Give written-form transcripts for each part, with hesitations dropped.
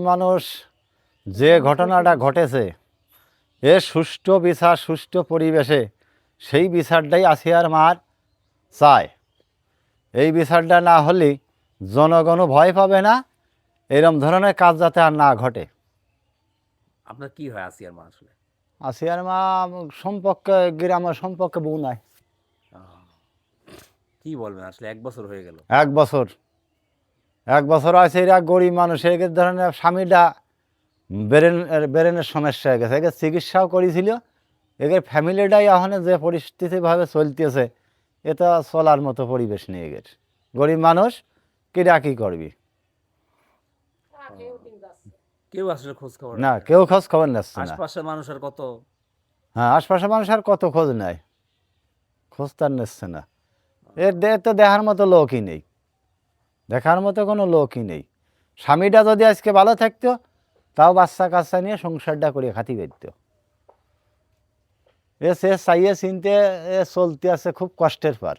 মানুষ যে ঘটনাটা ঘটেছে এ সুষ্ঠু বিচার সুষ্ঠু পরিবেশে সেই বিচারটাই আসিয়ার মার চায়। এই বিচারটা না হলে জনগণও ভয় পাবে না, এরম ধরনের কাজ যাতে আর না ঘটে। আপনার কি হয় আসিয়ার মা আসলে? আসিয়ার মা সম্পর্কে গ্রামের সম্পর্কে বউ নাই। কি বলবেন আসলে 1 বছর হয়ে গেল। 1 বছর আছে, এরা গরিব মানুষ, এই ধরনের স্বামীটা ব্রেনের সমস্যা হয়ে গেছে, একে চিকিৎসাও করেছিল। এদের ফ্যামিলিটাই এখন যে পরিস্থিতিভাবে চলতেছে এটা চলার মতো পরিবেশ নিয়ে গেছে। গরিব মানুষ কিরা কি করবি, কেউ আসলে খোঁজ খবর না কেউ খোঁজ খবর নিচ্ছে না। আশপাশের মানুষের কত, হ্যাঁ আশপাশের মানুষ আর কত খোঁজ নেয়, খোঁজ তার নিচ্ছে না। এর তো দেখার মতো লোকই নেই, দেখার মতো কোনো লোকই নেই। স্বামীটা যদি আজকে ভালো থাকতো তাও বাচ্চা কাচ্চা নিয়ে সংসারটা করে খাতি করতো। সে চাইয়ে চিনতে চলতে আছে খুব কষ্টের পর।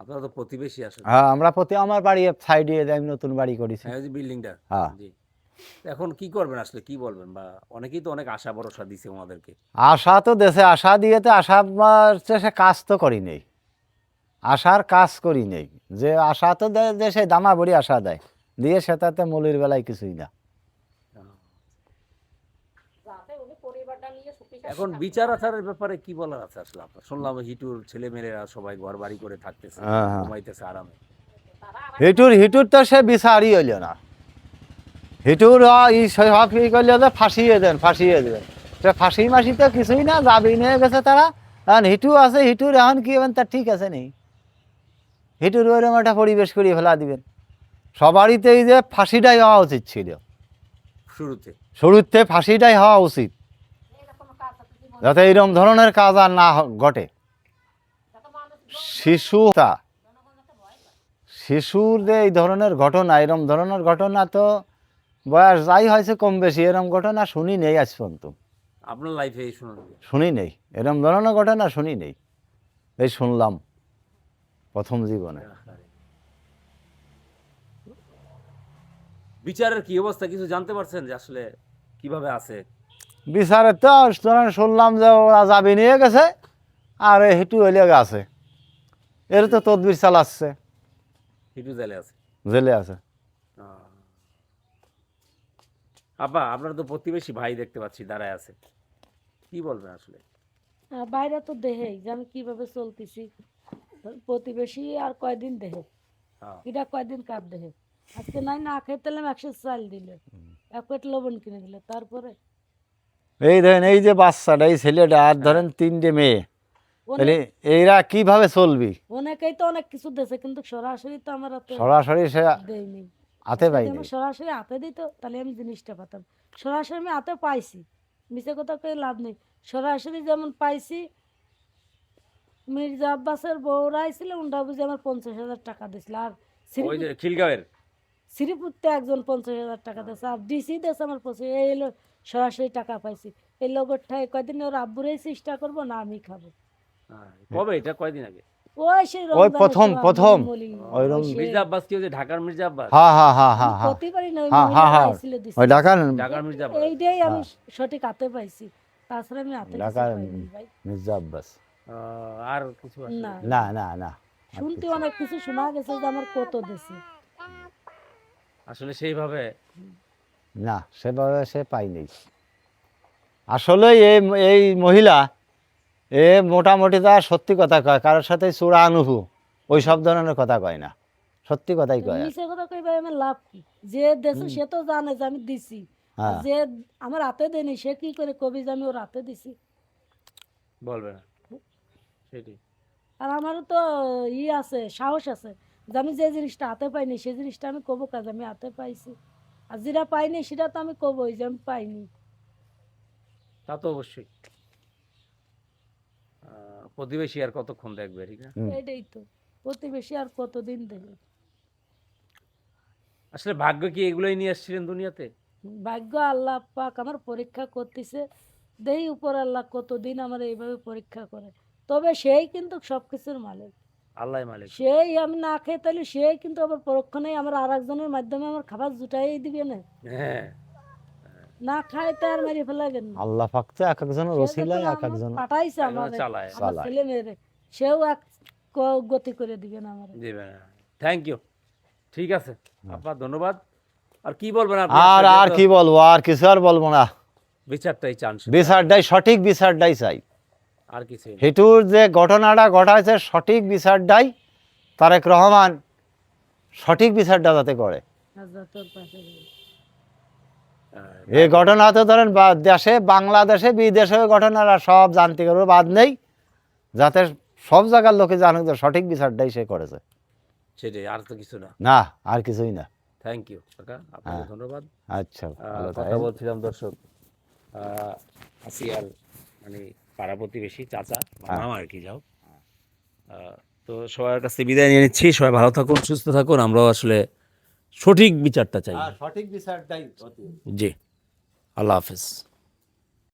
আপনারা তো প্রতিবেশী আসলে। হ্যাঁ আমরা আমার বাড়ি সাইডে আমি নতুন বাড়ি করেছি। হ্যাঁ, ওই যে বিল্ডিংটা। হ্যাঁ জি। এখন কি করবেন আসলে, কি বলবেন? বা অনেকেই তো অনেক আশা ভরসা দিছে ওনাদেরকে। আশা তো দেশে আশা দিয়েতে আশা সে কাজ তো করি নেই, আশার কাজ করি নেই। যে আশা তো দেশে দামা বড়ি আশা দেয় দিয়ে সেটাতে মূলের বেলায় কিছুই না। এখন বিচার আচারের ব্যাপারে কি বলার আছে আসলে আপনার? শুনলাম হিটুর ছেলেমেয়েরা সবাই ঘর বাড়ি করে থাকতেছে, ঘুমাইতেছে আরামে। হিটুর তো সে বিচারই হইল না। হিটুর সব কি করলে যে ফাঁসিয়ে দেন ফাঁসিয়ে দেবেন, সে ফাঁসি মাসি তো কিছুই না, যাবি নিয়ে গেছে তারা। এখন হিটু আছে, হিটুর এখন কি হবেন তার ঠিক আছে নেই। হিটুর ওইরকম একটা পরিবেশ করিয়ে ফেলা দিবেন। সবারইতেই যে ফাঁসিটাই হওয়া উচিত ছিল, শুরুতে ফাঁসিটাই হওয়া উচিত, যাতে এইরকম ধরনের কাজ আর না ঘটে। শিশুর যে এই ধরনের ঘটনা, এরম ধরনের ঘটনা তো বয়স যাই হয়েছে কম বেশি, এরম ঘটনা শুনি নেই আজ পর্যন্ত। আপনার লাইফে শুনি নেই এরম ধরনের ঘটনা, শুনি নেই, এই শুনলাম প্রথম জীবনে। বিচারের কি অবস্থা কিছু জানতে পারছেন যে আসলে কিভাবে আছে? বিচারের তো শুনলাম যে ওরা যাবি নিয়ে গেছে আর হিটু হইলে আছে, এর তো তদবির চালাচ্ছে, হিটু জেলে আছে, জেলে আছে। আপা আপনার তো প্রতিবেশী ভাই দেখতে পাচ্ছি দাঁড়ায় আছে, কি বলবেন আসলে? বাইরে তো দেহেই যে আমি কিভাবে চলতেছি, প্রতিবেশী আর কয়দিন দেহে, এটা কয়দিন কার দেহে। আজকে নাই না খাইতে 100 চাল দিলে, 1 প্লেট লবণ কিনে দিলে, তারপরে এই ধরেন এই যে বাচ্চাটা, এই ছেলেটা আর ধরেন 3টে মেয়ে, এইরা কিভাবে চলবি? অনেকেই তো অনেক কিছু দেছে কিন্তু সরাসরি তো আমার সরাসরি সে দেয়নি, হাতে পাইনি। সরাসরি হাতে দিত তাহলে আমি জিনিসটা পাতাম। সরাসরি আমি হাতে পাইছি, মিছে কথা কই লাভ নেই। সরাসরি যেমন পাইছি, মির্জা আব্বাসের বউরা আইছিল, উন্ডা বুঝে আমার 50,000 টাকা দিছিল। আর খিলগাঁওয়ের শ্রীপুরতে একজন 50,000 টাকা দিয়েছে, আর ডিসি দিয়েছে আমার 25। এই হলো সরাসরি টাকা পাইছি। এই লগরটাই কয়দিন ওর আব্বুরাই চেষ্টা করবো না আমি খাবো। কবে এটা, কয়দিন আগে? ওই সেই ওই প্রথম মির্জা আব্বাস কি, ওই যে ঢাকার মির্জা আব্বাস? প্রতিবারই না, ওই মহিলা আইছিল দিছে, ওই ঢাকার মির্জা আব্বাস। এইটাই আমি সঠিক হাতে পাইছি, তাছাড়া আমি হাতে পাইনি ভাই। মির্জা আব্বাস আর কিছু না না না না, শুনতে অনেক কিছু শোনা গেছে যে আমার কত দেশে, আসলে সেইভাবে না সেভাবে সে পাইনি। আসলে এই মহিলা এ মোটামুটি তার সত্যি কথা কয়, কারোর সাথে চূড়া আনুভু ওই সব ধরনের কথা কয় না, সত্যি কথাই কয়। মিছে কথা কই ভাই আমার লাভ কি? যে দেশে সে তো জানে যে আমি দিছি, আর যে আমার হাতে দেনি সে কি করে কবি যে আমি ওর হাতে দিছি, বলবে না সেটাই। আর আমারও তো আছে, সাহস আছে যে আমি যে জিনিসটা হাতে পাইনি সেই জিনিসটা আমি কবো কাজ আমি হাতে পাইছি, আর যেটা পাইনি সেটা তো আমি কবই যে আমি পাইনি। তা তো অবশ্যই, প্রতিবেশী আর কতক্ষণ দেখবে, ঠিক না? এটাই তো, প্রতিবেশী আর কতদিন দেখবে। আসলে ভাগ্য কি এগুলোই নিয়ে আসছিলেন দুনিয়াতে? ভাগ্য আল্লাহ পাক আমার পরীক্ষা করতেছে, দেই উপর আল্লাহ কতদিন আমার এইভাবে পরীক্ষা করে, তবে সেই কিন্তু সবকিছুর মালিক। আল্লাহ মালিক। সেই আমি না খেয়ে তাহলে সেই কিন্তু আবার পরক্ষণে আমার আর একজনের মাধ্যমে আমার খাবার জুটাই দিবে না, হ্যাঁ না খায় তো আর মেরে ফেলাবেন না। আল্লাহ পাক তো এক একজনের সে ওসিলায় যখন এক আমার একজন পাঠাইছে একজন আমার চালায়। আমার ছেলে মেয়েরে, সেও এক গতি করে দিবে না আমার। দিবেন। থ্যাংক ইউ, ঠিক আছে আপনার ধন্যবাদ। আর কি বলবেন আপনি? আর আর কি বলবো, আর কিছু আর বলবো না। বিচারটাই চান শুধু, বিচারটাই সঠিক বিচারটাই চাই। আর কিছু হিটুর যে ঘটনাটা ঘটাইছে সঠিক বিচারটাই তারেক রহমান সঠিক বিচারটা যাতে করে। আচ্ছা, তোর পাশে রইল। এই ঘটনা তো ধরেন দেশে বাংলাদেশে বিদেশে ঘটনারা সব জানতে পারবে, বাদ নেই, যাতে সব জায়গার লোকে জানুক যে সঠিক বিচারটাই সে করেছে। সেটাই, আর তো কিছু না। না, আর কিছুই না। থ্যাংক ইউ কাকা, আপনাকে ধন্যবাদ। আচ্ছা, ভালো কথা থাকেন। বলছিলাম দর্শক, আসিয়ার মানে পাড়া প্রতিবেশী চাচা বা মামা আর কি, যাও। তো সবার কাছ থেকে বিদায় নিয়ে নিচ্ছি। সবাই ভালো থাকুন, সুস্থ থাকুন। আমরাও আসলে সঠিক বিচারটা চাই। সঠিক বিচারটাই। জি, আল্লাহ হাফেজ।